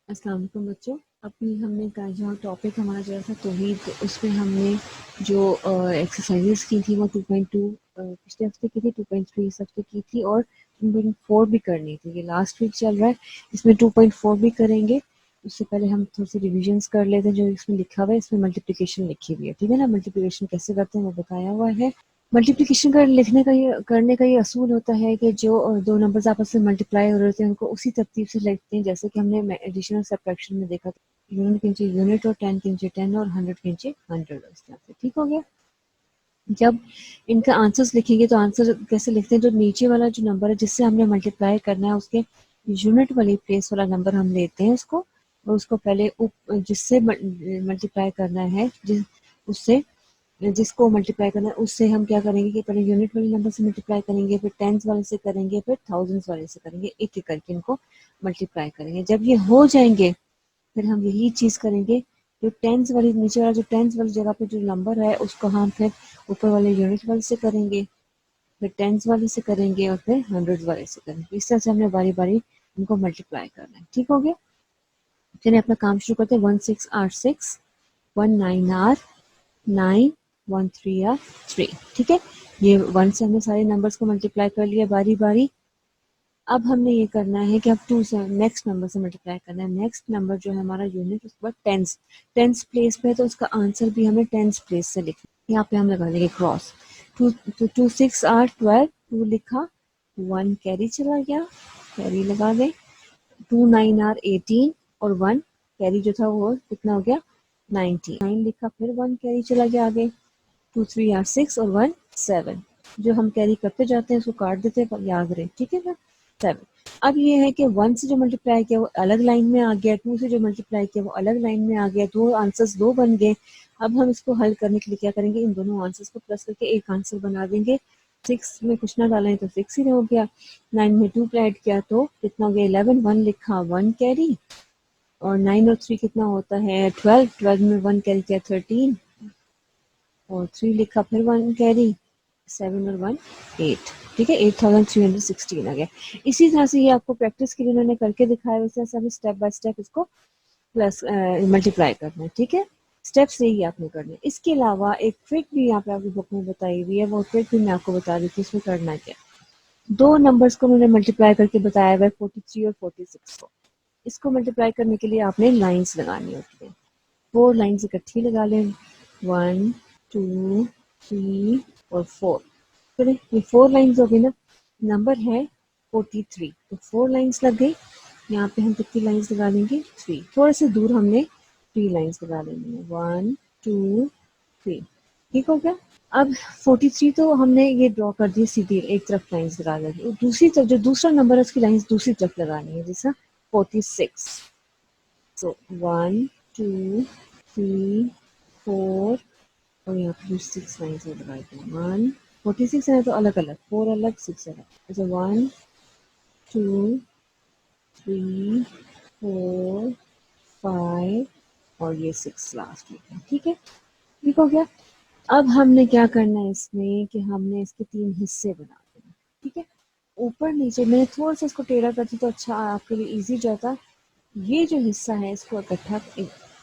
अस्सलाम वालेकुम बच्चों। अभी हमने का जो टॉपिक हमारा जो था तौहीद, उसमें हमने जो एक्सरसाइजेस की थी वो 2.2 पिछले हफ्ते की थी, 2.3 इस हफ्ते की थी और 2.4 भी करनी थी। ये लास्ट वीक चल रहा है, इसमें 2.4 भी करेंगे। उससे पहले हम थोड़ी सी रिविजन्स कर लेते हैं। जो इसमें लिखा हुआ है, इसमें मल्टीप्लिकेशन लिखी हुई है, ठीक है ना। मल्टीप्लिकेशन कैसे करते हैं वो बताया हुआ है। मल्टीप्लिकेशन का लिखने का ये करने का ये असूल होता है कि जो दो नंबर्स आपस में मल्टीप्लाई हो रहे थे उनको उसी तरतीब से लिखते हैं जैसे कि हमने एडिशन और सब्ट्रैक्शन में देखा था। यूनिट के नीचे यूनिट और 10 के नीचे 10 और 100 के नीचे 100, इस तरह से। ठीक हो गया। जब इनका आंसर्स लिखेंगे तो आंसर कैसे लिखते हैं, जो नीचे वाला जो नंबर है जिससे हमने मल्टीप्लाई करना है उसके यूनिट वाली प्लेस वाला नंबर हम लेते हैं उसको, और उसको पहले जिससे मल्टीप्लाई करना है उससे जिसको मल्टीप्लाई करना है उससे हम क्या करेंगे कि पहले यूनिट वाले नंबर से मल्टीप्लाई करेंगे, फिर टेंस वाले से करेंगे, फिर थाउजेंड्स वाले से करेंगे, एक एक करके इनको मल्टीप्लाई करेंगे। जब ये हो जाएंगे फिर हम यही चीज़ करेंगे। जो टेंस वाली नीचे वाला जो टेंस वाली जगह पे जो नंबर है उसको हम फिर ऊपर वाले यूनिट वाले से करेंगे, फिर टेंस वाले से करेंगे और फिर हंड्रेड वाले से करेंगे। इस तरह से हमने बारी बारी इनको मल्टीप्लाई करना है। ठीक हो गया। चलिए अपना काम शुरू करते हैं। 16R6, 19R9, 13R3। ठीक है, ये 1 से हमने सारे नंबर्स को मल्टीप्लाई कर लिया बारी बारी। अब हमने ये करना है कि अब 2 से नेक्स्ट नंबर से मल्टीप्लाई करना है। नेक्स्ट नंबर जो है हमारा यूनिट, उसके बाद टेंस टेंस प्लेस पे है तो उसका आंसर भी हमें टेंस प्लेस से लिखना है। यहाँ पे हम लगा देंगे क्रॉस। 2 6 R 12, 2 लिखा, 1 कैरी चला गया, कैरी लगा दें। 2 9 R 18 और 1 कैरी जो था वो कितना हो गया, 90। 9 लिखा, फिर 1 कैरी चला गया आगे। 2 3 R 6 और 1 7। जो हम कैरी करते जाते हैं उसको काट देते हैं पर याद रहे, ठीक है ना। 7। अब ये है कि 1 से जो मल्टीप्लाई किया वो अलग लाइन में आ गया, 2 से जो मल्टीप्लाई किया वो अलग लाइन में आ गया, दो आंसर्स दो बन गए। अब हम इसको हल करने के लिए क्या करेंगे, इन दोनों आंसर्स को प्लस करके एक आंसर बना देंगे। 6 में कुछ ना डालें तो 6 ही हो गया। 9 में 2 ऐड किया तो कितना हो गया, 11। 1 लिखा, 1 कैरी, और 9 और 3 कितना होता है, 12। 12 में 1 कैरी किया, 13, और 3 लिखा, फिर 1 कैरी, 7 और 1 8। ठीक है, 8316 आ गया। इसी तरह से ये आपको प्रैक्टिस के लिए उन्होंने करके दिखाया, वैसे ऐसे हमें स्टेप बाय स्टेप इसको प्लस मल्टीप्लाई करना है। ठीक है, स्टेप्स यही आपने करने हैं। इसके अलावा एक ट्रिक भी यहाँ पे आपकी बुक में बताई हुई है, वो ट्रिक भी मैं आपको बता दी थी। इसमें करना क्या, दो नंबर्स को उन्होंने मल्टीप्लाई करके बताया हुआ है, 43 और 46 को। इसको मल्टीप्लाई करने के लिए आपने लाइन्स लगानी होती है। 4 लाइन्स इकट्ठी लगा लें, 1 2 3 और 4। चलिए ये 4 लाइन्स हो गई ना। नंबर है 43 तो 4 लाइन्स लग गई। यहाँ पे हम कितनी लाइन्स लगा लेंगे, 3। थोड़े से दूर हमने 3 लाइन्स लगा लेंगे, 1 2 3। ठीक हो गया। अब 43 तो हमने ये ड्रॉ कर दी सीधी एक तरफ लाइन्स लगा लेंगे, दूसरी तरफ जो दूसरा नंबर है उसकी लाइन्स दूसरी तरफ लगानी है, जैसा 46। तो 1 2 3 4 और यहाँ पे 6 लाइन्स में लगाई थी। 1 46 है तो अलग अलग, 4 अलग 6 अलग। अच्छा 1 2 3 4 5 और ये 6 लास्ट में है। ठीक है, ठीक हो गया। अब हमने क्या करना है इसमें कि हमने इसके 3 हिस्से बना देना। ठीक है, ऊपर नीचे मैंने थोड़ा सा इसको टेढ़ा करती तो अच्छा आपके लिए इजी जाता। ये जो हिस्सा है इसको इकट्ठा,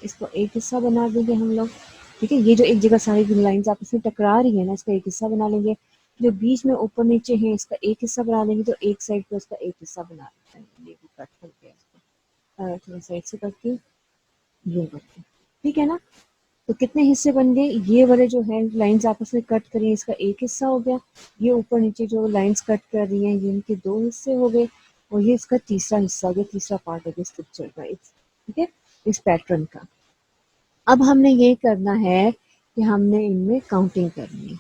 इसको एक हिस्सा बना देंगे हम लोग। ठीक है, ये जो एक जगह सारी लाइंस आपस में टकरा रही है ना, इसका एक हिस्सा बना लेंगे। जो बीच में ऊपर नीचे है इसका एक हिस्सा बना लेंगे, तो एक साइड पे उसका एक हिस्सा बना लेते हैं। ये भी कट करके इसको थोड़ा साइड से करके यूं करके, ठीक है ना। तो कितने हिस्से बन गए, ये वाले जो है लाइंस आपस में कट करी इसका एक हिस्सा हो गया। ये ऊपर नीचे जो लाइंस कट कर रही हैं ये इनके 2 हिस्से हो गए, और ये इसका तीसरा हिस्सा हो गया, तीसरा पार्ट हो गया इस पिक्चर का, ठीक है, इस पैटर्न का। अब हमने ये करना है कि हमने इनमें काउंटिंग करनी है।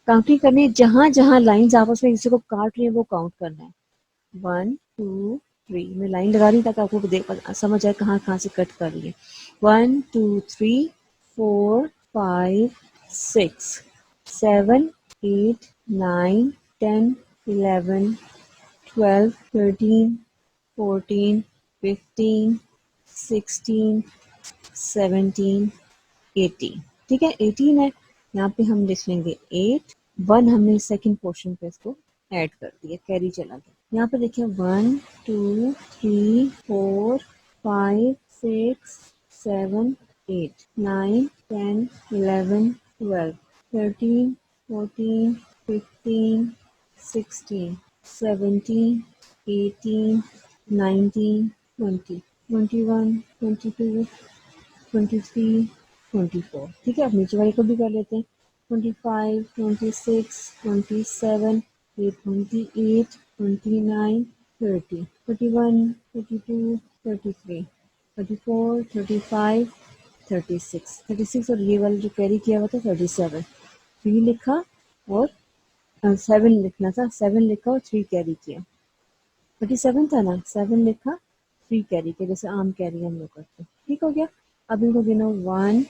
काउंटिंग करनी है, जहां जहां लाइंस आपस में किसी को काट रही है वो काउंट करना है। 1 2 3 मैं लाइन लगा रही हूँ ताकि आपको देख समझ आए कहाँ कहाँ से कट कर रही है। 1 2 3 4 5 6 7 8 9 10 11 12 13 14 15 16 17 18। ठीक है, 18 है। यहाँ पे हम लिख लेंगे 8। 1 हमने सेकंड पोर्शन पे इसको ऐड कर दिया, कैरी चला गया। यहाँ पे देखिए 1 2 3 4 5 6 7 8 9 10 11 12 13 14 15 16 17 18 19 20 21 22 23 24। ठीक है, अब नीचे वाले को भी कर लेते हैं। 25 26 27 ये 28 29 30 31 32 33 34 35 36 36 और ये वाला जो कैरी किया हुआ था 37 3 लिखा और 7 लिखना था, 7 लिखा और 3 कैरी किया। 37 था ना, 7 लिखा 3 कैरी किया, जैसे आम कैरी हम लोग करते हैं। ठीक हो गया। अब इनको गिनो 1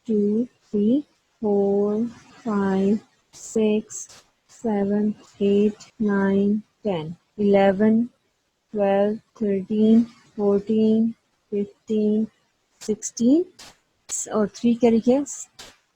2 3 4 5 6 7 8 9 10 11 12 13 14 15 16 और 3 क्या लिखे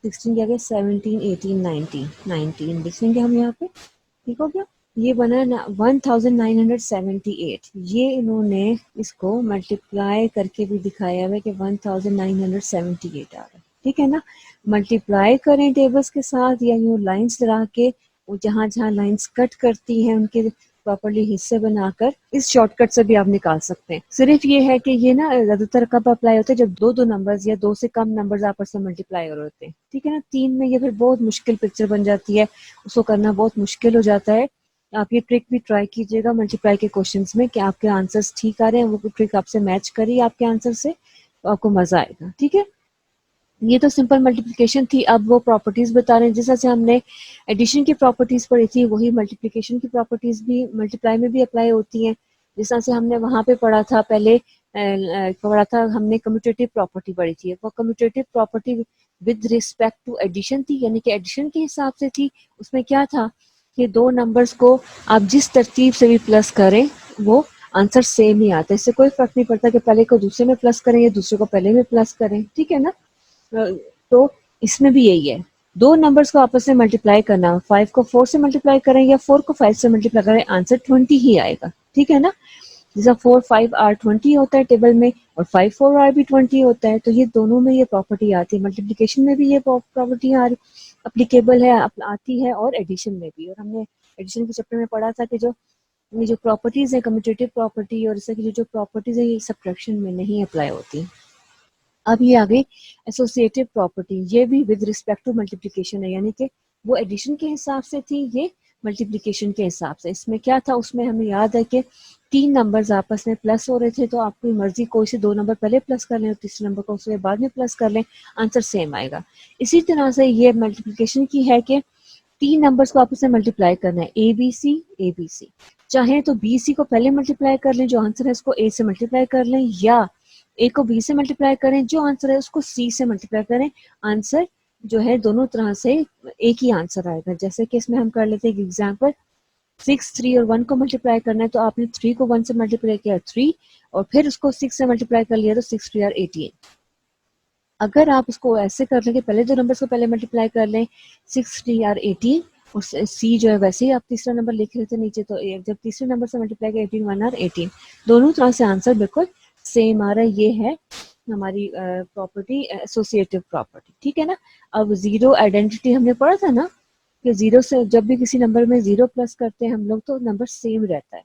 16 क्या गया 17 18 19 19 लिखेंगे हम यहाँ पे। ठीक हो गया। ये बना ना 1978। ये इन्होंने इसको मल्टीप्लाई करके भी दिखाया है कि 1978 आ रहा है। ठीक है ना, मल्टीप्लाई करें टेबल्स के साथ या यूँ लाइंस लगा के, जहाँ जहाँ लाइंस कट करती हैं उनके प्रॉपर्ली हिस्से बनाकर इस शॉर्टकट से भी आप निकाल सकते हैं। सिर्फ ये है कि ये ना ज्यादातर कब अप्लाई होता है जब दो दो नंबर्स या दो से कम नंबर्स आपस में मल्टीप्लाई हो रहे होते हैं। ठीक है ना, 3 में ये फिर बहुत मुश्किल पिक्चर बन जाती है, उसको करना बहुत मुश्किल हो जाता है। आप ये ट्रिक भी ट्राई कीजिएगा मल्टीप्लाई के क्वेश्चंस में कि आपके आंसर्स ठीक आ रहे हैं, वो ट्रिक आपसे मैच करिए आपके आंसर से, तो आपको मजा आएगा। ठीक है, ये तो सिंपल मल्टीप्लिकेशन थी। अब वो प्रॉपर्टीज बता रहे हैं, जिस तरह से हमने एडिशन की प्रॉपर्टीज पढ़ी थी वही मल्टीप्लिकेशन की प्रॉपर्टीज भी मल्टीप्लाई में भी अप्लाई होती हैं। जिस तरह से हमने वहां पे पढ़ा था पहले, पढ़ा था हमने कम्यूटेटिव प्रॉपर्टी पढ़ी थी। वो commutative property with respect to addition थी, यानी कि एडिशन के हिसाब से थी। उसमें क्या था कि दो नंबर्स को आप जिस तरतीब से भी प्लस करें वो आंसर सेम ही आता है। इससे कोई फर्क नहीं पड़ता कि पहले को दूसरे में प्लस करें या दूसरे को पहले में प्लस करें। ठीक है ना, तो इसमें भी यही है, दो नंबर्स को आपस में मल्टीप्लाई करना, 5 को 4 से मल्टीप्लाई करें या 4 को 5 से मल्टीप्लाई करें, आंसर 20 ही आएगा। ठीक है ना, जैसा 4 5 आर 20 होता है टेबल में और 5 4 आर भी 20 होता है, तो ये दोनों में ये प्रॉपर्टी आती है। मल्टीप्लिकेशन में भी ये प्रॉपर्टी अप्लीकेबल है, आती है, और एडिशन में भी। और हमने एडिशन के चैप्टर में पढ़ा था कि ये जो प्रॉपर्टीज है कम्यूटेटिव प्रॉपर्टी और इससे की जो प्रॉपर्टीज है ये सब्ट्रैक्शन में नहीं अप्लाई होती। अब ये आ गई एसोसिएटिव प्रॉपर्टी, ये भी विद रिस्पेक्ट टू मल्टीप्लिकेशन है, यानी कि वो एडिशन के हिसाब से थी, ये मल्टीप्लिकेशन के हिसाब से। इसमें क्या था, उसमें हमें याद है कि 3 नंबर्स आपस में प्लस हो रहे थे, तो आपकी मर्जी कोई से 2 नंबर पहले प्लस कर लें और तीसरे नंबर को उसके बाद में प्लस कर लें, आंसर सेम आएगा। इसी तरह से ये मल्टीप्लिकेशन की है कि 3 नंबर्स को आपस में मल्टीप्लाई करना है, ए बी सी। चाहे तो बी सी को पहले मल्टीप्लाई कर लें, जो आंसर है उसको ए से मल्टीप्लाई कर लें, या ए को बी से मल्टीप्लाई करें, जो आंसर है उसको सी से मल्टीप्लाई करें। आंसर जो है दोनों तरह से एक ही आंसर आएगा। जैसे कि इसमें हम कर लेते हैं एग्जाम्पल, 6 3 और 1 को मल्टीप्लाई करना है, तो आपने 3 को 1 से मल्टीप्लाई किया 3 और फिर उसको 6 से मल्टीप्लाई कर लिया तो 6 3 आर 18। अगर आप उसको ऐसे कर लें कि पहले दो नंबर्स को पहले मल्टीप्लाई कर लें, 6 3 आर 18 और सी जो है वैसे ही आप तीसरा नंबर लिख लेते नीचे, तो जब तीसरे नंबर से मल्टीप्लाई किया 18 1 आर 18, दोनों तरह से आंसर बिल्कुल सेम आ रहा है। ये है हमारी प्रॉपर्टी, एसोसिएटिव प्रॉपर्टी। ठीक है ना। अब जीरो आइडेंटिटी हमने पढ़ा था ना कि जीरो से जब भी किसी नंबर में जीरो प्लस करते हैं हम लोग तो नंबर सेम रहता है।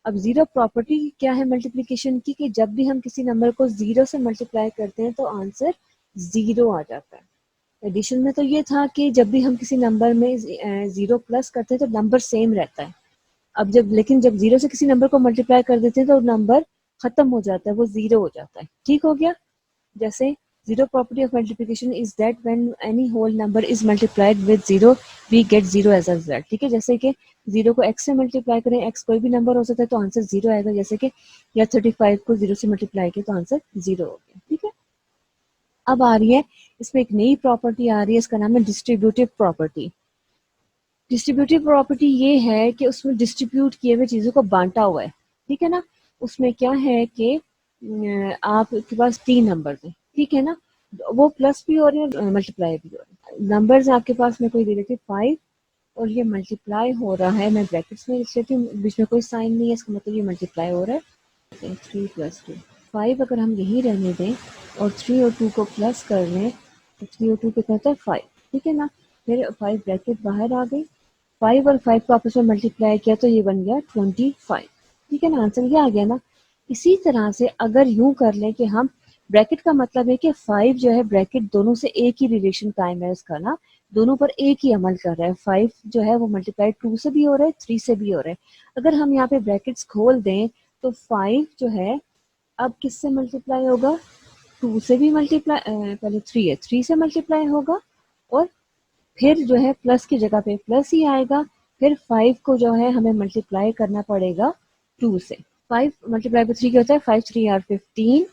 अब जीरो प्रॉपर्टी क्या है मल्टीप्लिकेशन की, कि जब भी हम किसी नंबर को जीरो से मल्टीप्लाई करते हैं तो आंसर जीरो आ जाता है। एडिशन में तो ये था कि जब भी हम किसी नंबर में जीरो प्लस करते हैं तो नंबर सेम रहता है। अब लेकिन जब जीरो से किसी नंबर को मल्टीप्लाई कर देते हैं तो नंबर खत्म हो जाता है, वो जीरो हो जाता है। ठीक हो गया। जैसे zero property of multiplication is that when any whole number is multiplied with zero we get zero as a result. ठीक है, जैसे कि जीरो को एक्स से मल्टीप्लाई करें, एक्स कोई भी नंबर हो सकता है तो आंसर जीरो आएगा। जैसे कि या 35 को जीरो से मल्टीप्लाई किया तो आंसर जीरो हो गया। ठीक है, अब आ रही है इसमें एक नई प्रॉपर्टी आ रही है, इसका नाम है डिस्ट्रीब्यूटिव प्रॉपर्टी। डिस्ट्रीब्यूटिव प्रॉपर्टी ये है कि उसमें डिस्ट्रीब्यूट किए हुए चीजों को बांटा हुआ है। ठीक है ना, उसमें क्या है कि आपके पास 3 नंबर है, ठीक है ना, वो प्लस भी हो रहे हैं और मल्टीप्लाई भी हो रहे हैं। नंबर्स आपके पास में कोई दे देते 5 और ये मल्टीप्लाई हो रहा है, मैं ब्रैकेट्स में लिख लेती हूँ, बीच में कोई साइन नहीं है, इसका मतलब ये मल्टीप्लाई हो रहा है 3 + 2। 5 अगर हम यही रहने दें और 3 और 2 को प्लस कर लें तो 3 और 2 कितना होता है 5, ठीक है ना। फिर 5 ब्रैकेट बाहर आ गई, 5 और 5 को आपस में मल्टीप्लाई किया तो ये बन गया 25, ठीक है ना। आंसर ये आ गया ना। इसी तरह से अगर यूं कर लें कि हम ब्रैकेट का मतलब है कि 5 जो है ब्रैकेट दोनों से एक ही रिलेशन कायम है उसका ना, दोनों पर एक ही अमल कर रहा है। 5 जो है वो मल्टीप्लाई 2 से भी हो रहा है, 3 से भी हो रहा है। अगर हम यहाँ पे ब्रैकेट्स खोल दें तो 5 जो है अब किससे मल्टीप्लाई होगा, 2 से भी मल्टीप्लाई, पहले 3 है, 3 से मल्टीप्लाई होगा और फिर जो है प्लस की जगह पे प्लस ही आएगा। फिर 5 को जो है हमें मल्टीप्लाई करना पड़ेगा 2 से। 5 मल्टीप्लाई बाय 3 क्या होता है, 5 3 आर 15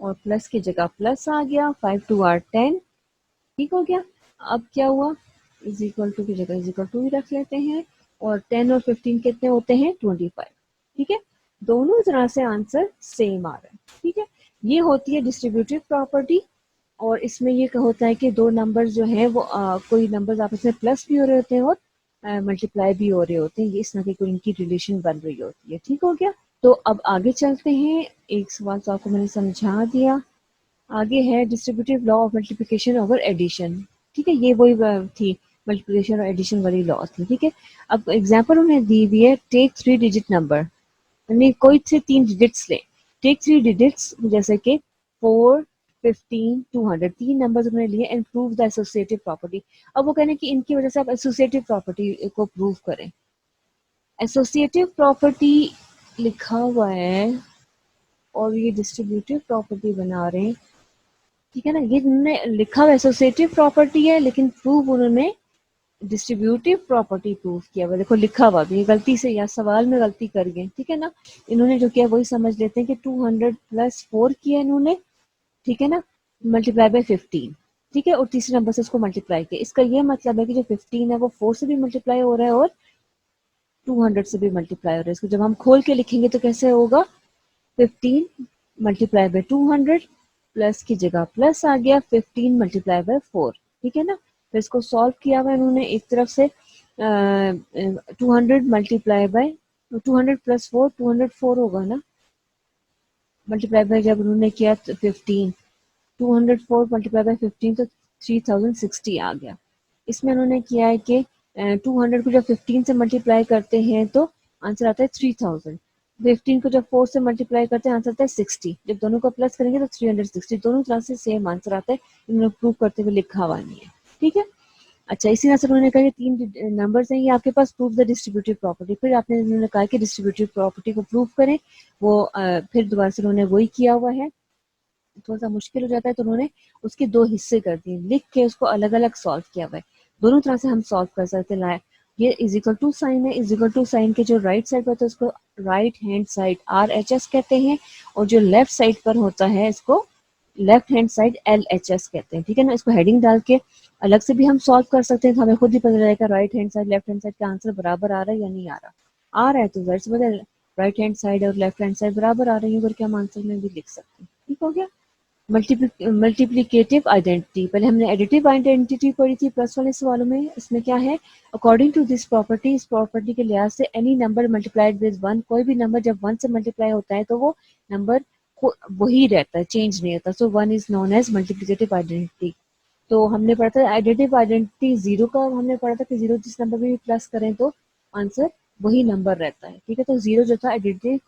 और प्लस की जगह प्लस आ गया, 5 2 आर 10, ठीक हो गया। अब क्या हुआ, इज इक्वल टू की जगह इज इक्वल टू ही रख लेते हैं और 10 और 15 कितने होते हैं 25, ठीक है। दोनों तरह से आंसर सेम आ रहा है, ठीक है। ये होती है डिस्ट्रीब्यूटिव प्रॉपर्टी और इसमें ये होता है कि दो नंबर जो हैं वो कोई नंबर्स आपस में प्लस भी हो रहे होते हैं और मल्टीप्लाई भी हो रहे होते हैं। ये इस तरह की कोई इनकी रिलेशन बन रही होती है, ठीक हो गया। तो अब आगे चलते हैं, एक सवाल तो आपको मैंने समझा दिया। आगे है distributive law of multiplication over addition, ठीक है। ये वही थी मल्टीप्लिकेशन और एडिशन वाली लॉ थी, ठीक है। अब एग्जाम्पल उन्हें दी हुई है, टेक 3 डिजिट नंबर, यानी कोई से 3 डिजिट्स ले। टेक 3 डिजिट्स जैसे कि 4 15 200, 3 नंबर्स उन्होंने लिए and prove the associative property. अब वो कहने कि इनकी वजह से आप एसोसिएटिव प्रॉपर्टी को प्रूव करें। एसोसिएटिव प्रॉपर्टी लिखा हुआ है और ये डिस्ट्रीब्यूटिव प्रॉपर्टी बना रहे हैं, ठीक है ना। ये उन्होंने लिखा हुआ एसोसिएटिव प्रॉपर्टी है लेकिन प्रूव उन्होंने डिस्ट्रीब्यूटिव प्रॉपर्टी प्रूव किया हुआ। देखो लिखा हुआ भी गलती से या सवाल में गलती कर गए, ठीक है ना। इन्होंने जो किया वही समझ लेते हैं कि 200 प्लस 4 किया इन्होंने, ठीक है ना, मल्टीप्लाई बाय 15, ठीक है, और तीसरे नंबर से उसको मल्टीप्लाई किया। इसका ये मतलब है कि जो 15 है वो 4 से भी मल्टीप्लाई हो रहा है और 200 से भी मल्टीप्लाई हो रहा है। इसको जब हम खोल के लिखेंगे तो कैसे होगा, 15 मल्टीप्लाई बाय 200 प्लस की जगह प्लस आ गया 15 मल्टीप्लाई बाय 4, ठीक है ना। फिर इसको सॉल्व किया हुआ इन्होंने, एक तरफ से 200 मल्टीप्लाई बाय 200 प्लस 4 204 होगा ना, मल्टीप्लाई बाय जब उन्होंने किया 15, 204 मल्टीप्लाई बाय 15 तो 3060 आ गया। इसमें उन्होंने किया है कि 200 को जब 15 से मल्टीप्लाई करते हैं तो आंसर आता है 3000, 15 को जब 4 से मल्टीप्लाई करते हैं आंसर आता है 60, जब दोनों को प्लस करेंगे तो 360, दोनों तरह से सेम आंसर आता है। इन्होंने प्रूव करते हुए लिखा हुआ नहीं है, ठीक है। अच्छा, इसी तरह से उन्होंने कहा कि 3 नंबर्स हैं, ये आपके पास प्रूव द डिस्ट्रीब्यूटिव प्रॉपर्टी। फिर आपने उन्होंने कहा कि डिस्ट्रीब्यूटिव प्रॉपर्टी को प्रूव करें, वो फिर दोबारा से उन्होंने वही किया हुआ है। थोड़ा सा मुश्किल हो जाता है तो उन्होंने उसके 2 हिस्से कर दिए, लिख के उसको अलग अलग सॉल्व किया हुआ है। दोनों तरह से हम सॉल्व कर सकते हैं। ये इज इक्वल टू साइन है, इज इक्वल टू साइन के जो राइट साइड पर होता है उसको राइट हैंड साइड RHS कहते हैं और जो लेफ्ट साइड पर होता है इसको लेफ्ट हैंड साइड LHS कहते हैं, ठीक है ना। इसको हेडिंग डाल के अलग से भी हम सॉल्व कर सकते हैं तो हमें खुद ही पता चलेगा right hand side left hand side का आंसर बराबर आ रहा है या नहीं आ रहा है तो जाहिर सी बात है राइट हैंड साइड और लेफ्ट हैंड साइड बराबर आ रही है करके हम आंसर में भी लिख सकते हैं, ठीक हो गया। मल्टीप्लिकेटिव आइडेंटिटी, पहले हमने एडिटिव आइडेंटिटी पढ़ी थी प्लस वाले सवालों में। इसमें क्या है, अकॉर्डिंग टू दिस प्रॉपर्टी, इस प्रॉपर्टी के लिहाज से एनी नंबर मल्टीप्लाइड विद 1, कोई भी नंबर जब 1 से मल्टीप्लाई होता है तो वो नंबर वही रहता है, चेंज नहीं होता। So 1 is known as multiplicative identity. तो हमने पढ़ा था एडिटिव आइडेंटिटी 0 का, हमने पढ़ा था कि 0 जिस नंबर में भी प्लस करें तो आंसर वही नंबर रहता है, ठीक है। तो 0 जो था एडिटिव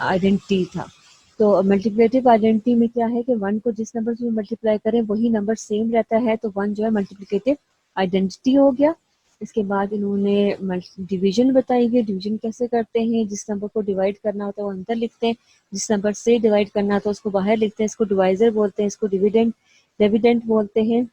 आइडेंटिटी था। तो मल्टीप्लिकेटिव आइडेंटिटी में क्या है कि 1 को जिस नंबर से मल्टीप्लाई करें वही नंबर सेम रहता है, तो 1 जो है मल्टीप्लिकेटिव आइडेंटिटी हो गया। इसके बाद इन्होंने डिवीजन बताई गई, डिवीजन कैसे करते हैं, जिस नंबर को डिवाइड करना होता है वो अंदर लिखते हैं, जिस नंबर से डिवाइड करना होता है उसको बाहर लिखते हैं। इसको डिवाइजर बोलते हैं, इसको डिविडेंट बोलते हैं।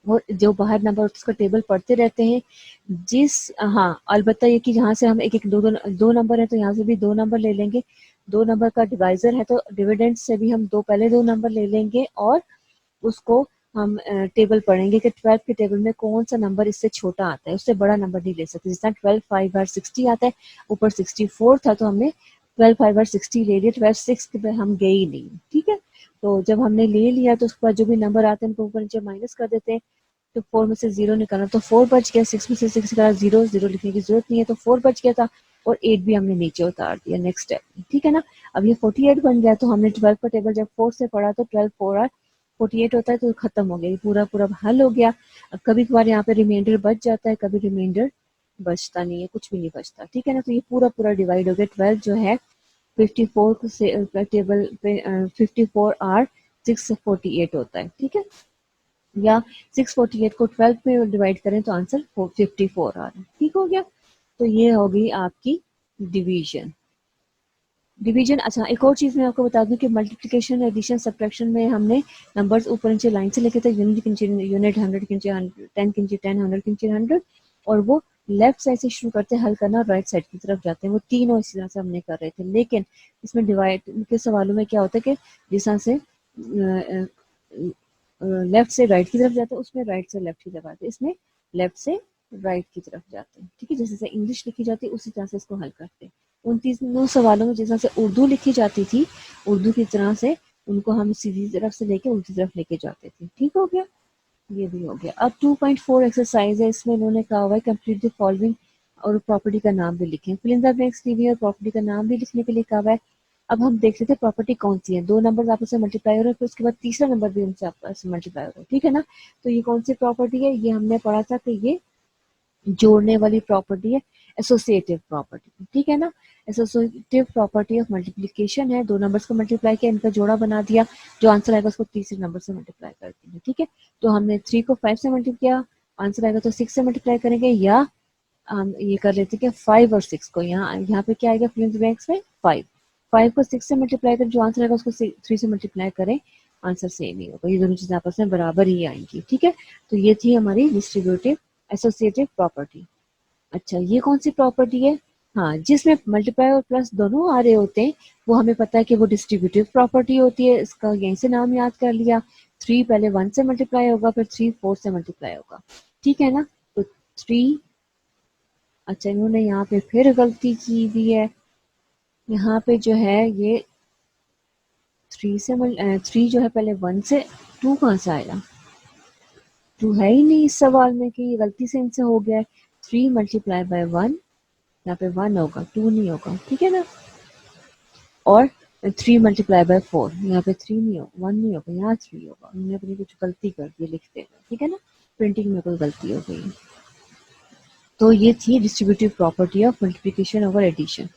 और जो बाहर नंबर उसका टेबल पढ़ते रहते हैं। हाँ अलबत्ता ये कि जहाँ से हम एक एक दो नंबर है तो यहाँ से भी 2 नंबर ले लेंगे। 2 नंबर का डिवाइजर है तो डिविडेंड से भी हम पहले 2 नंबर ले लेंगे और उसको हम टेबल पढ़ेंगे कि 12 के टेबल में कौन सा नंबर इससे छोटा आता है, उससे बड़ा नंबर नहीं ले सकते। जिस तरह 12 5 बार 60 आता है, ऊपर 64 था तो हमने 12 5 बार 60 ले लिया, 12 6 पे हम गए ही नहीं, ठीक है। तो जब हमने ले लिया तो उसके बाद जो भी नंबर आते हैं उनको ऊपर नीचे माइनस कर देते हैं। तो 4 में से 0 निकालना तो 4 बच गया, 6 में से 6 निकाला 0 लिखने की जरूरत नहीं है तो 4 बच गया था। और 8 भी हमने नीचे उतार दिया नेक्स्ट स्टेप, ठीक है ना। अब ये 48 बन गया, तो हमने 12 का टेबल जब 4 से पढ़ा तो 12 4 और 48 होता है, तो खत्म हो गया, ये पूरा पूरा हल हो गया। अब कभी कभार यहाँ पे रिमाइंडर बच जाता है, कभी रिमाइंडर बचता नहीं है, कुछ भी नहीं बचता, ठीक है ना। तो ये पूरा पूरा डिवाइड हो गया। 12 जो है 54 से टेबल पे 54 आर 648 होता है, ठीक है। या 648 को 12 में डिवाइड करें तो आंसर 54 आ रहा है, ठीक हो गया। तो ये होगी आपकी डिवीजन। डिवीजन, अच्छा एक और चीज़ मैं आपको बता दूं कि मल्टीप्लिकेशन एडिशन सब्ट्रैक्शन में हमने नंबर्स ऊपर नीचे लाइन से लिखे थे, यूनिट के नीचे यूनिट, 100 के नीचे 10 के नीचे 10, 100 के नीचे 100, और वो लेफ्ट साइड से शुरू करते हल करना, राइट साइड की तरफ जाते हैं, वो तीनों इसी तरह से हमने कर रहे थे। लेकिन इसमें डिवाइड के सवालों में क्या होता है कि जिस तरह से लेफ्ट से राइट की तरफ जाते हैं, उसमें राइट से लेफ्ट की तरफ आते हैं, इसमें लेफ्ट से राइट की तरफ जाते हैं, ठीक है। जैसे इंग्लिश लिखी जाती है उसी तरह से इसको हल करते हैं। उन तीनों सवालों में जिस तरह से उर्दू लिखी जाती थी, उर्दू की तरह से उनको हम सीधी तरफ से लेके उल्टी तरफ लेके जाते थे, ठीक हो गया। ये भी हो गया। अब 2.4 एक्सरसाइज है, इसमें इन्होंने कहा हुआ है कंप्लीट द फॉलोइंग, और प्रॉपर्टी का नाम भी लिखें। फिल इन द ब्लैंक्स दी हुई है और प्रॉपर्टी का नाम भी लिखने के लिए कहा हुआ है। अब हम देख लेते हैं प्रॉपर्टी कौन सी है। दो नंबर आपस में मल्टीप्लाई हो रहे हैं, फिर उसके बाद तीसरा नंबर भी उनसे आपस में मल्टीप्लाई हो रहा है, ठीक है ना। तो ये कौन सी प्रॉपर्टी है, ये हमने पढ़ा था कि ये जोड़ने वाली प्रॉपर्टी है, एसोसिएटिव प्रॉपर्टी, ठीक है ना। एसोसिएटिव प्रॉपर्टी ऑफ मल्टीप्लिकेशन है, दो नंबर्स को मल्टीप्लाई किया, इनका जोड़ा बना दिया, जो आंसर आएगा उसको तीसरे नंबर से मल्टीप्लाई कर दिया, ठीक है। तो हमने 3 को 5 से मल्टीप्लाई किया, आंसर आएगा तो 6 से मल्टीप्लाई करेंगे, या हम ये कर लेते हैं कि 5 और 6 को, यहाँ यहाँ पे क्या आएगा फिल इन द ब्लैंक्स में 5, 5 को 6 से मल्टीप्लाई करें, जो आंसर आएगा उसको 3 से मल्टीप्लाई करें, आंसर सेम ही होगा, ये दोनों चीजें आपस में बराबर ही आएंगी, ठीक है। तो ये थी हमारी डिस्ट्रीब्यूटिव एसोसिएटिव प्रॉपर्टी। अच्छा ये कौन सी प्रॉपर्टी है, हाँ जिसमें मल्टीप्लाई और प्लस दोनों आ रहे होते हैं, वो हमें पता है कि वो डिस्ट्रीब्यूटिव प्रॉपर्टी होती है। इसका यहीं से नाम याद कर लिया, 3 पहले 1 से मल्टीप्लाई होगा, फिर 3 4 से मल्टीप्लाई होगा, ठीक है ना। तो 3, अच्छा इन्होंने यहाँ पे फिर गलती की हुई है, यहाँ पे जो है ये 3 जो है पहले 1 से, 2 कहाँ से आएगा, 2 है ही नहीं इस सवाल में, कि ये गलती से इनसे हो गया है। 3 मल्टीप्लाई बाय 1, यहाँ पे 1 होगा, 2 नहीं होगा, ठीक है ना। और 3 मल्टीप्लाई बाय 4, यहाँ पे 3 नहीं होगा, 1 नहीं होगा, यहाँ 3 होगा, उन्होंने अपनी कुछ गलती कर दी लिखते में, ठीक है ना, प्रिंटिंग में कोई गलती हो गई। तो ये थी distributive property of multiplication over addition.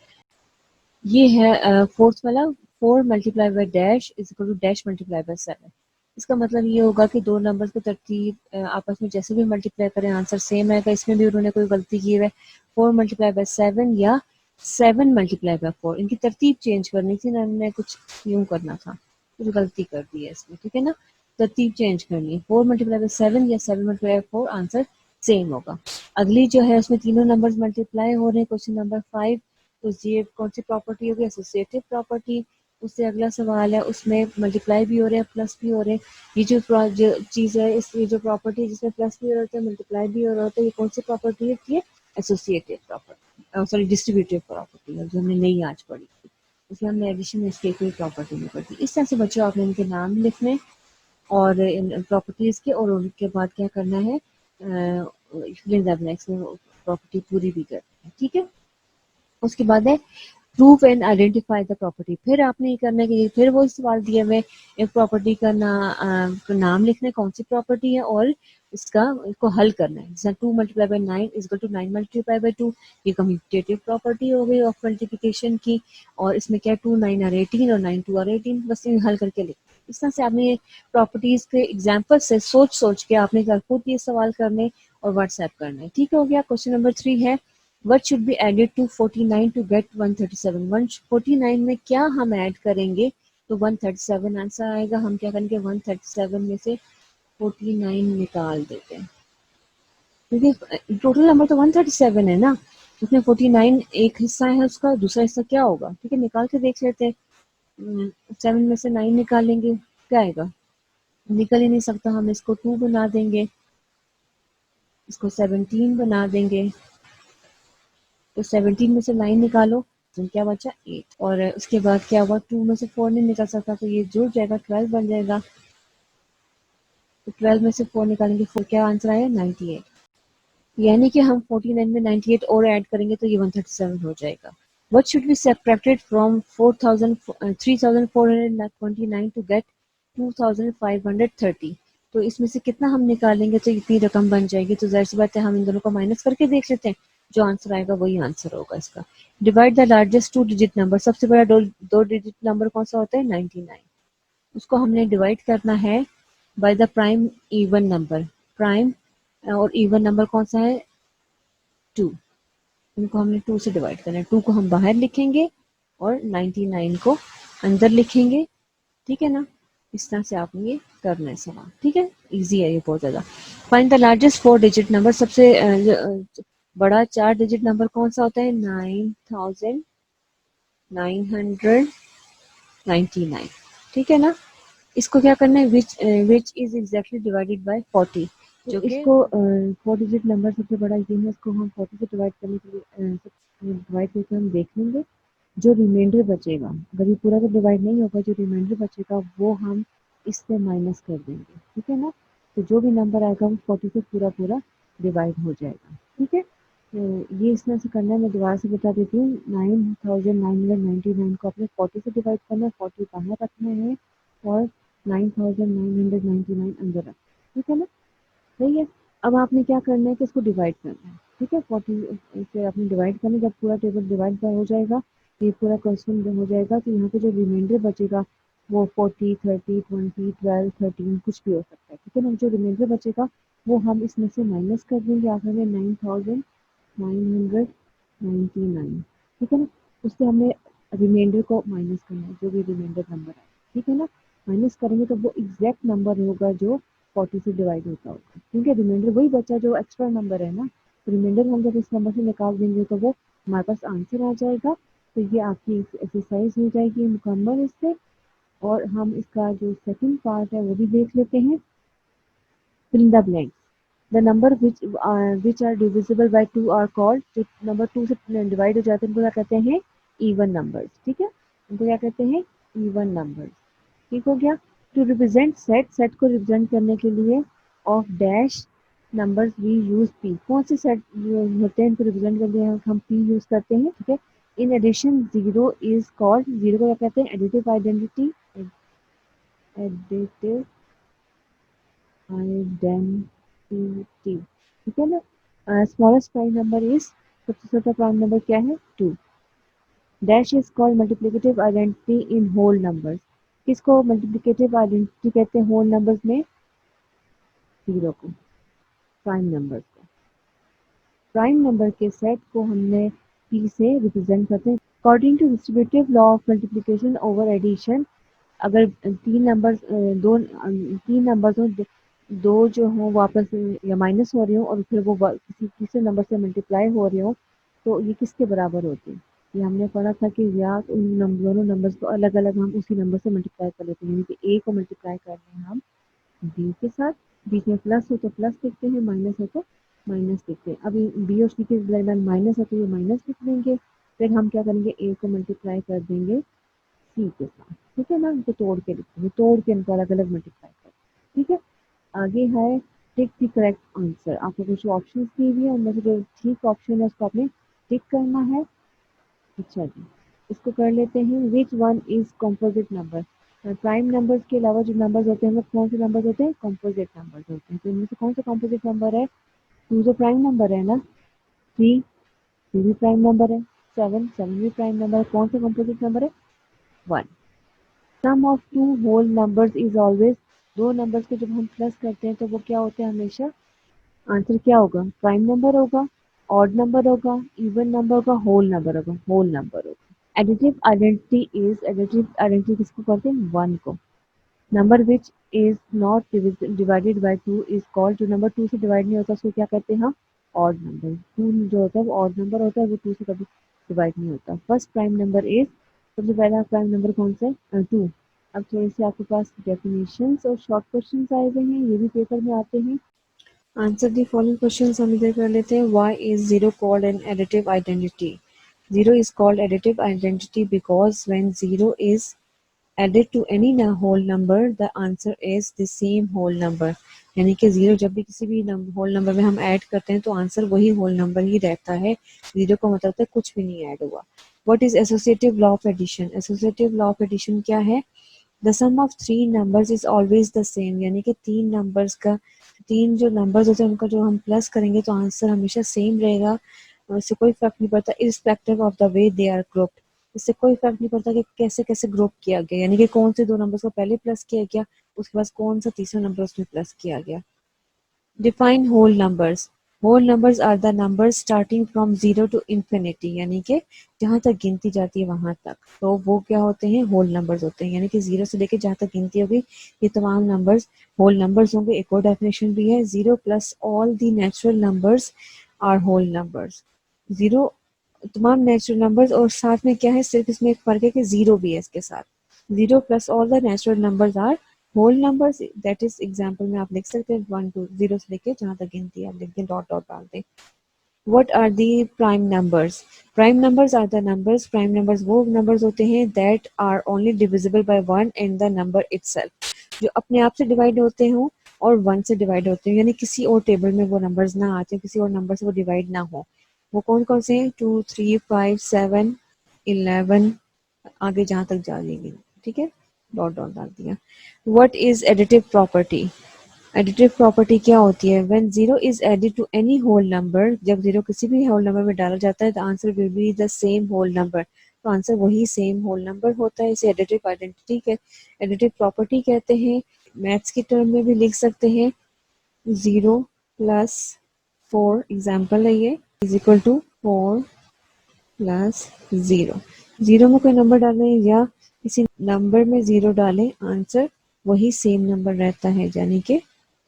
ये है फोर्थ वाला, 4 multiply by dash is equal to dash multiply by 7। इसका मतलब ये होगा कि दो नंबर्स को तरतीब आपस में जैसे भी मल्टीप्लाई करें आंसर सेम आएगा। इसमें भी उन्होंने कोई गलती की है, 4 मल्टीप्लाई बाय 7 या 7 मल्टीप्लाई बाय 4, इनकी तरतीब चेंज करनी थी ना, हमने कुछ यूं करना था, कुछ गलती कर दी है इसमें, ठीक है ना। तरतीब चेंज करनी है, 4 मल्टीप्लाई बाय 7 या 7 मल्टीप्लाई बाय 4, आंसर सेम होगा। अगली जो है उसमें तीनों नंबर्स मल्टीप्लाई हो रहे हैं, क्वेश्चन नंबर 5, तो ये कौन सी प्रॉपर्टी होगी, एसोसिएटिव प्रॉपर्टी। उससे अगला सवाल है, उसमें मल्टीप्लाई भी हो रहे हैं प्लस भी हो रहे हैं। ये जो चीज़ है, इस ये जो प्रॉपर्टी है जिसमें प्लस भी हो रहा होता है मल्टीप्लाई भी हो रहा होता है, ये कौन सी प्रॉपर्टी होती है, associative property, sorry distributive property है, जो हमने नहीं आज पढ़ी थी। इसमें हमने एडिशन में इसकी कोई प्रॉपर्टी नहीं पढ़ी। इस तरह से बच्चों आपने इनके नाम लिखने और इन प्रॉपर्टीज के, और उनके बाद क्या करना है, प्रॉपर्टी पूरी भी करनी है, ठीक है। उसके बाद है prove and identify the property. फिर आपने ये करना है कि फिर वो सवाल दिए हुए, एक प्रॉपर्टी का नाम लिखना है कौन सी प्रॉपर्टी है, और इसको हल करना है। जैसे 2 multiply by 9 is equal to 9 multiply by 2, ये कम्यूटेटिव प्रॉपर्टी हो गई ऑफ मल्टीप्लिकेशन की। और इसमें क्या है, 2 9 आर 18 और 9 2 आर 18, बस ये हल करके लिख। इस तरह से आपने प्रॉपर्टीज के एग्जाम्पल से सोच सोच के आपने खुद ये सवाल करने और व्हाट्सएप करना है, ठीक हो गया। क्वेश्चन नंबर 3 है, what should be added to 49 to get 137। 149 में क्या हम ऐड करेंगे तो 137 आंसर आएगा। हम क्या करेंगे, 137 में से 49 निकाल देते हैं, क्योंकि टोटल नंबर तो 137 है ना, उसमें 49 एक हिस्सा है, उसका दूसरा हिस्सा क्या होगा, ठीक है, निकाल के देख लेते हैं। 7 में से 9 निकालेंगे, क्या आएगा, निकल ही नहीं सकता, हम इसको 2 बना देंगे, इसको 17 बना देंगे, तो 17 में से 9 निकालो तो क्या बचा 8, और उसके बाद क्या हुआ, 2 में से 4 नहीं निकल सकता, तो ये जुड़ जाएगा, 12 बन जाएगा। तो 12 में से 4 निकालेंगे, 4 क्या आंसर आया 98। यानी कि हम 49 में 98 और ऐड करेंगे तो ये 137 हो जाएगा। What should be subtracted from 4000 3429 to get 2530? तो इसमें से कितना हम निकालेंगे तो इतनी रकम बन जाएगी। तो जाहिर सी बात है हम इन दोनों को माइनस करके देख लेते हैं, जो आंसर आएगा वही आंसर होगा इसका। Divide the largest 2 digit number, सबसे बड़ा दो डिजिट नंबर कौन सा होता है? 99। उसको हमने डिवाइड करना है by the prime even number. Prime और इवन नंबर कौन सा है? 2। इनको हमने 2 से डिवाइड करना है। 2 को हम बाहर लिखेंगे और 99 को अंदर लिखेंगे। ठीक है ना? इस तरह से आपने ये करना है सवाल। ठीक है, इजी है ये बहुत ज़्यादा। Find the largest 4 digit number, सबसे बड़ा 4 डिजिट नंबर कौन सा होता है? 9999। ठीक है ना? इसको क्या करना है? Which is exactly divided by 40। तो इसको 4 डिजिट नंबर सबसे बड़ा ये है, इसको हम 40 से डिवाइड करने के लिए डिवाइड करके हम देख लेंगे। जो रिमाइंडर बचेगा, अगर ये पूरा तो डिवाइड नहीं होगा, जो रिमाइंडर बचेगा वो हम इससे माइनस कर देंगे। ठीक है ना? तो जो भी नंबर आएगा वो 40 से पूरा पूरा डिवाइड हो जाएगा। ठीक है, तो ये इस तरह से करना है। मैं दोबारा से बता देती हूँ। 9999 को अपने 40 से डिवाइड करना है, 40 बाहर रखना है और 9999 अंदर रखना है। ठीक है ना? सही है। अब आपने क्या करना है कि इसको डिवाइड करना है। ठीक है, 40 से आपने डिवाइड करना है। जब पूरा टेबल डिवाइड हो जाएगा, ये पूरा क्वेश्चन हो जाएगा, तो यहाँ पे जो रिमाइंडर बचेगा वो 40, 30, 20, 12, 13 कुछ भी हो सकता है। ठीक है ना? जो रिमाइंडर बचेगा वो हम इसमें से माइनस कर देंगे आखिर में 9999। ठीक है ना? उससे हमें रिमाइंडर को माइनस करना है, जो भी रिमाइंडर नंबर है। ठीक है ना? माइनस करेंगे तो वो एग्जैक्ट नंबर होगा जो 40 से डिवाइड होता होगा, क्योंकि रिमाइंडर वही बचा जो एक्स्ट्रा नंबर है ना। रिमाइंडर हम जब इस नंबर से निकाल देंगे तो वो हमारे पास आंसर आ जाएगा। तो ये आपकी एक्सरसाइज हो जाएगी मुकम्मल इससे। और हम इसका जो सेकंड पार्ट है वो भी देख लेते हैं। Fill the blanks. The number which are divisible by 2 are called, जो नंबर 2 से डिवाइड हो जाते हैं उनको क्या कहते हैं? Even numbers. ठीक है, उनको क्या कहते हैं? Even numbers. ठीक हो गया। टू रिप्रेजेंट सेट, सेट को रिप्रेजेंट करने के लिए of dash numbers we use P. कौन से सेट होते हैं इनको रिप्रेजेंट करने के लिए हम पी यूज करते हैं? ठीक है। In addition zero is called, zero को क्या कहते हैं? Additive identity. Additive identity. ठीक है ना? स्मॉलेस्ट प्राइम नंबर इज, सबसे छोटा प्राइम नंबर क्या है? 2। Dash is called multiplicative identity in whole numbers. किसको मल्टीप्लिकेटिव आइडेंटिटी कहते हैं होल नंबर्स में? जीरो को, प्राइम नंबर्स को। प्राइम नंबर के सेट को हमने पी से रिप्रेजेंट करते हैं। According to distributive law of multiplication over addition, अगर तीन नंबर्स हो, दो जो हो वापस या माइनस हो रहे हो और फिर वो किसी तीसरे नंबर से मल्टीप्लाई हो रहे हो, तो ये किसके बराबर होते हैं? ये हमने पढ़ा था कि या तो उन दोनों नंबर्स को अलग अलग हम उसी नंबर से मल्टीप्लाई कर लेते हैं। यानी कि ए को मल्टीप्लाई कर रहे हैं हम बी के साथ, बीच में प्लस हो तो प्लस लिखते हैं, माइनस हो तो माइनस लिखते हैं। अभी बी और सी के दरमियान माइनस है तो ये माइनस लिख देंगे। फिर हम क्या करेंगे? ए को मल्टीप्लाई कर देंगे सी के साथ। ठीक है ना? इनको तोड़ के लिखेंगे, तोड़ के इनको अलग अलग मल्टीप्लाई कर। ठीक है, आगे है टिक द करेक्ट आंसर। आपको कुछ ऑप्शन दी हुई है, उनमें से जो ठीक ऑप्शन है उसको आपने टिक करना है। अच्छा जी, इसको कर लेते हैं। Which one is composite number? Prime numbers के अलावा जो नंबर्स होते हैं वो कौन से नंबर्स होते हैं? कॉम्पोजिट नंबर्स होते हैं। तो इनमें से कौन सा कॉम्पोजिट नंबर है? 2 जो प्राइम नंबर है ना, 3 भी प्राइम नंबर है, 7 भी प्राइम नंबर है। कौन सा कॉम्पोजिट नंबर है? 1। Sum of two whole numbers is always, दो नंबर्स को जब हम प्लस करते हैं तो वो क्या होते हैं हमेशा? आंसर क्या होगा? प्राइम नंबर होगा, ऑड नंबर होगा, इवन नंबर होगा, होल नंबर होगा, होल नंबर होगा। Additive identity is, additive identity किसको कहते हैं? 1 को। Number which is not divided by 2 is called, जो नंबर 2 से डिवाइड नहीं होता उसको क्या कहते हैं हम? Odd number. 2 जो होता है वो ऑड नंबर होता है, वो 2 से कभी डिवाइड नहीं होता। फर्स्ट प्राइम नंबर इज, सबसे पहला प्राइम नंबर कौन सा है? 2। अब थोड़े से आपके पास डेफिनेशंस और शॉर्ट क्वेश्चंस आए हुए हैं, ये भी पेपर में आते हैं। आंसर दी फॉलोइंग क्वेश्चंस हम इधर कर लेते हैं। Why is zero called an additive identity? Zero is called additive identity because when zero is added to any whole number the answer is the same whole number, यानी कि zero जब भी किसी भी होल नंबर में हम add करते हैं तो आंसर वही होल नंबर ही रहता है, जीरो का मतलब है कुछ भी नहीं ऐड हुआ। What is associative law of addition? Associative law of addition क्या है? The sum of three numbers is always the same, यानी कि तीन नंबर्स का, तीन जो नंबर्स होते हैं उनका जो हम प्लस करेंगे तो आंसर हमेशा सेम रहेगा, और इससे कोई फर्क नहीं पड़ता irrespective of the way they are grouped, इससे कोई फर्क नहीं पड़ता कि कैसे कैसे ग्रुप किया गया, यानी कि कौन से दो नंबर्स को पहले प्लस किया गया, उसके बाद कौन सा तीसरा नंबर उसमें प्लस किया गया। Define whole numbers. Whole numbers are the numbers starting from zero to infinity, यानी कि जहाँ तक गिनती जाती है वहां तक, तो वो क्या होते हैं? होल नंबर्स होते हैं, यानी कि जीरो से लेके जहाँ तक गिनती होगी ये तमाम नंबर्स होल नंबर्स होंगे। एक और डेफिनेशन भी है, zero plus all the natural numbers are whole numbers. Zero तमाम नेचुरल नंबर्स, और साथ में क्या है, सिर्फ इसमें एक फर्क है कि जीरो भी है इसके साथ। Zero plus all the natural numbers are whole numbers, that is example में आप लिख सकते हैं वन टू, जीरो से लेके जहाँ तक गिनती है आप लिख दें, डॉट डॉट डाल दें। What are the prime numbers? Prime numbers are the numbers, prime numbers वो numbers होते हैं that are only divisible by one and the number itself, जो अपने आप से डिवाइड होते हों और वन से डिवाइड होते हैं, यानी किसी और टेबल में वो नंबर्स ना आते, किसी और नंबर से वो डिवाइड ना हो। वो कौन कौन से हैं? 2 3 5 7 11, आगे जहाँ तक जा देंगे, ठीक है, डॉट डॉट डाल दिया। What is additive property? Additive property क्या होती है? When zero is added to any whole number, जब जीरो किसी भी होल नंबर में डाला जाता है the answer will be the same whole number, तो आंसर वही सेम होल नंबर होता है, इसे एडिटिव आइडेंटिटी के एडिटिव प्रॉपर्टी कहते हैं। मैथ्स की टर्म में भी लिख सकते हैं, जीरो प्लस फोर एग्जाम्पल है ये, is equal to four plus zero, zero में कोई नंबर डालें या किसी नंबर में जीरो डालें, आंसर वही सेम नंबर रहता है, यानी कि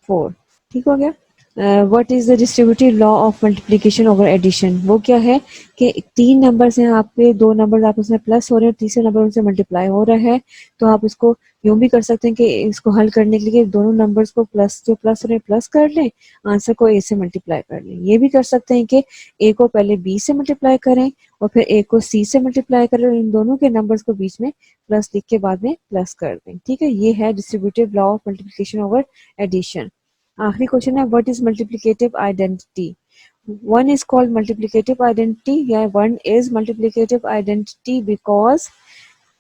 फोर। ठीक हो गया। What is the distributive law of multiplication over addition? वो क्या है कि तीन नंबर्स हैं आपके, दो नंबर आप उसमें प्लस हो रहे हैं, तीसरे नंबर उनसे मल्टीप्लाई हो रहा है, तो आप इसको यूं भी कर सकते हैं कि इसको हल करने के लिए दोनों नंबर्स को प्लस, जो प्लस हो रहे हैं प्लस कर लें, आंसर को ए से मल्टीप्लाई कर लें। ये भी कर सकते हैं कि ए को पहले बी से मल्टीप्लाई करें और फिर ए को सी से मल्टीप्लाई करें, और इन दोनों के नंबर्स को बीच में प्लस लिख के बाद में प्लस कर दें। ठीक है, ये है distributive law of multiplication over addition. आखिरी क्वेश्चन है, what is multiplicative identity? One is called multiplicative identity, या one is multiplicative identity because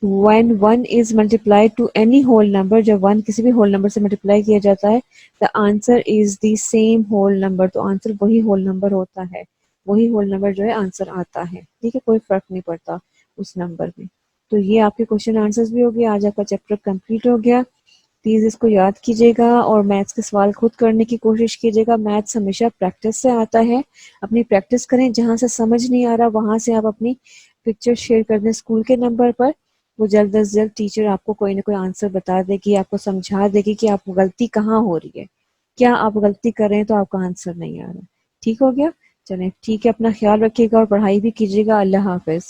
when one is multiplied to any whole number, जब वन किसी भी होल नंबर से multiply किया जाता है, the answer is the same whole number, तो answer वही होल नंबर होता है, वही होल नंबर जो है आंसर आता है। ठीक है, कोई फर्क नहीं पड़ता उस नंबर में। तो ये आपके क्वेश्चन आंसर्स भी हो गए, आज आपका चैप्टर कंप्लीट हो गया। प्लीज़ इसको याद कीजिएगा और मैथ्स के सवाल खुद करने की कोशिश कीजिएगा। मैथ्स हमेशा प्रैक्टिस से आता है, अपनी प्रैक्टिस करें, जहाँ से समझ नहीं आ रहा वहाँ से आप अपनी पिक्चर शेयर कर दें स्कूल के नंबर पर, वो जल्द से जल्द टीचर आपको कोई ना कोई आंसर बता देगी, आपको समझा देगी कि आपको गलती कहाँ हो रही है, क्या आप गलती कर रहे हैं तो आपका आंसर नहीं आ रहा। ठीक हो गया, चलें ठीक है, अपना ख्याल रखिएगा और पढ़ाई भी कीजिएगा। अल्लाह हाफिज़।